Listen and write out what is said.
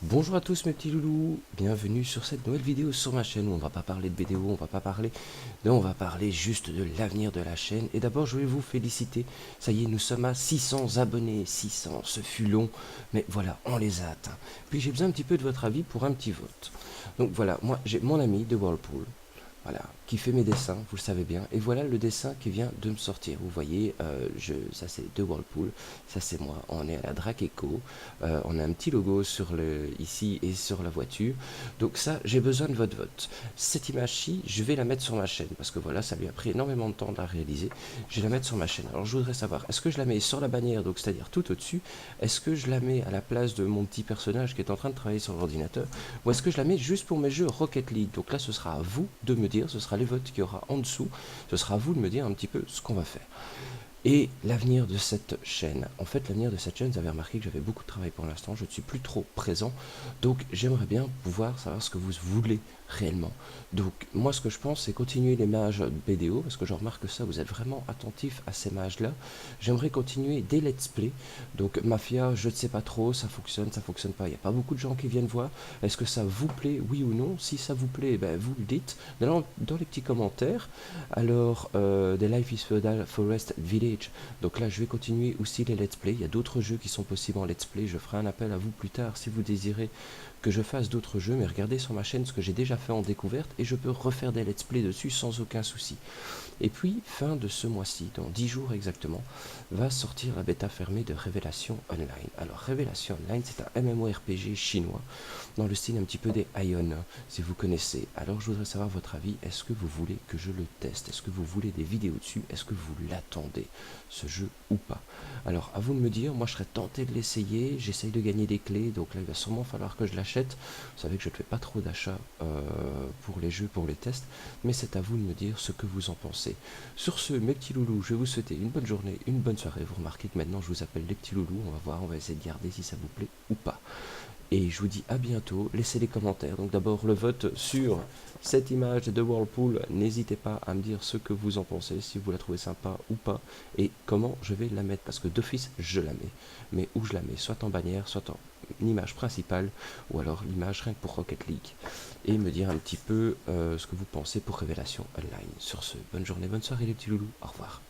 Bonjour à tous mes petits loulous, bienvenue sur cette nouvelle vidéo sur ma chaîne où on va pas parler de BDO, on va pas parler, non, on va parler juste de l'avenir de la chaîne. Et d'abord je vais vous féliciter, ça y est nous sommes à 600 abonnés, 600, ce fut long, mais voilà, on les a atteints. Puis j'ai besoin un petit peu de votre avis pour un petit vote. Donc voilà, moi j'ai mon ami de Whirlpool, voilà, qui fait mes dessins, vous le savez bien. Et voilà le dessin qui vient de me sortir. Vous voyez, ça c'est de Whirlpool, ça c'est moi. On est à la Drac Echo. On a un petit logo sur ici et sur la voiture. Donc ça, j'ai besoin de votre vote. Cette image-ci, je vais la mettre sur ma chaîne parce que voilà, ça lui a pris énormément de temps de la réaliser. Je vais la mettre sur ma chaîne. Alors je voudrais savoir, est-ce que je la mets sur la bannière, donc c'est-à-dire tout au-dessus? Est-ce que je la mets à la place de mon petit personnage qui est en train de travailler sur l'ordinateur? Ou est-ce que je la mets juste pour mes jeux Rocket League? Donc là, ce sera à vous de me dire, ce sera les votes qu'il y aura en dessous, ce sera à vous de me dire un petit peu ce qu'on va faire. Et l'avenir de cette chaîne. En fait, l'avenir de cette chaîne, vous avez remarqué que j'avais beaucoup de travail pour l'instant, je ne suis plus trop présent, donc j'aimerais bien pouvoir savoir ce que vous voulez réellement. Donc moi ce que je pense c'est continuer les mages BDO, parce que je remarque que ça, vous êtes vraiment attentif à ces mages-là. J'aimerais continuer des let's play, donc Mafia, je ne sais pas trop, ça fonctionne pas, il n'y a pas beaucoup de gens qui viennent voir. Est-ce que ça vous plaît, oui ou non? Si ça vous plaît, ben, vous le dites dans les petits commentaires. Alors, The Life is Feudal Forest Village. Donc là, je vais continuer aussi les let's play. Il y a d'autres jeux qui sont possibles en let's play. Je ferai un appel à vous plus tard si vous désirez que je fasse d'autres jeux. Mais regardez sur ma chaîne ce que j'ai déjà fait en découverte et je peux refaire des let's play dessus sans aucun souci. Et puis, fin de ce mois-ci, dans 10 jours exactement, va sortir la bêta fermée de Révélation Online. Alors, Révélation Online, c'est un MMORPG chinois dans le style un petit peu des Ion, si vous connaissez. Alors, je voudrais savoir votre avis. Est-ce que vous voulez que je le teste? Est-ce que vous voulez des vidéos dessus? Est-ce que vous l'attendez, ce jeu, ou pas? Alors, à vous de me dire. Moi, je serais tenté de l'essayer. J'essaye de gagner des clés, donc là, il va sûrement falloir que je l'achète. Vous savez que je ne fais pas trop d'achats pour les jeux, pour les tests, mais c'est à vous de me dire ce que vous en pensez. Sur ce, mes petits loulous, je vais vous souhaiter une bonne journée, une bonne soirée. Vous remarquez que maintenant, je vous appelle les petits loulous. On va voir, on va essayer de garder si ça vous plaît ou pas. Et je vous dis à bientôt, laissez les commentaires. Donc d'abord le vote sur cette image de Whirlpool. N'hésitez pas à me dire ce que vous en pensez, si vous la trouvez sympa ou pas, et comment je vais la mettre. Parce que d'office, je la mets. Mais où je la mets, soit en bannière, soit en image principale, ou alors l'image rien que pour Rocket League. Et me dire un petit peu ce que vous pensez pour Révélation Online. Sur ce, bonne journée, bonne soirée les petits loulous. Au revoir.